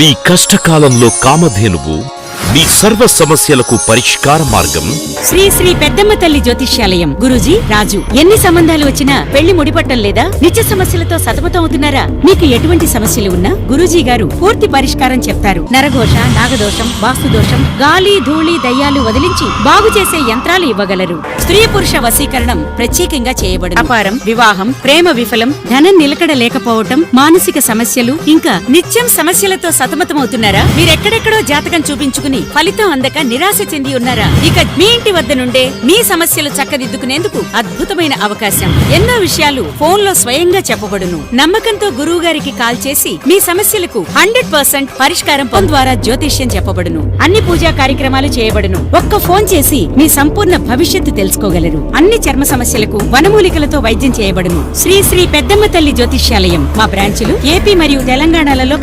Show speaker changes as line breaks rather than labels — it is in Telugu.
మీ కష్టకాలంలో కామధేనువు, మీ సర్వ సమస్యలకు పరిష్కార మార్గం.
శ్రీ శ్రీ పెద్దమ్మ తల్లి జ్యోతిష్యాలయం. గురూజీ రాజు. ఎన్ని సంబంధాలు వచ్చినా పెళ్లి ముడిపట్టం లేదా? నిత్య సమస్యలతో సతమతం అవుతున్నారా? మీకు ఎటువంటి సమస్యలు ఉన్నా గురూజీ గారు పూర్తి పరిష్కారం చెప్తారు. నరఘోష, నాగదోషం, వాస్తుదోషం, గాలి ధూళి దయ్యాలు వదిలించి బాగు చేసే యంత్రాలు ఇవ్వగలరు. స్త్రీ పురుష వశీకరణం ప్రత్యేకంగా చేయబడును. అపారం, వివాహం, ప్రేమ విఫలం, ధనం నిలకడ లేకపోవటం, మానసిక సమస్యలు, ఇంకా నిత్యం సమస్యలతో సతమతమవుతున్నారా? మీరెక్కడెక్కడో జాతకం చూపించుకుని ఫలితం అందక నిరాశ చెంది ఉన్నారా? ఇక మీ ఇంటి వద్ద నుండే మీ సమస్యలు చక్కదిద్దుకునేందుకు అద్భుతమైన అవకాశం. ఎన్నో విషయాలు ఫోన్ లో స్వయంగా చెప్పబడును. నమ్మకంతో గురువు గారికి కాల్ చేసి మీ సమస్యలకు 100% పరిష్కారం ద్వారా జ్యోతిష్యం చెప్పబడును. అన్ని పూజా కార్యక్రమాలు చేయబడును. ఒక్క ఫోన్ చేసి మీ సంపూర్ణ భవిష్యత్తు తెలుసుకోగలరు. అన్ని చర్మ సమస్యలకు వనమూలికలతో వైద్యం చేయబడును. శ్రీ శ్రీ పెద్దమ్మ తల్లి జ్యోతిష్యాలయం. మా బ్రాంచులు ఏపీ మరియు తెలంగాణలలో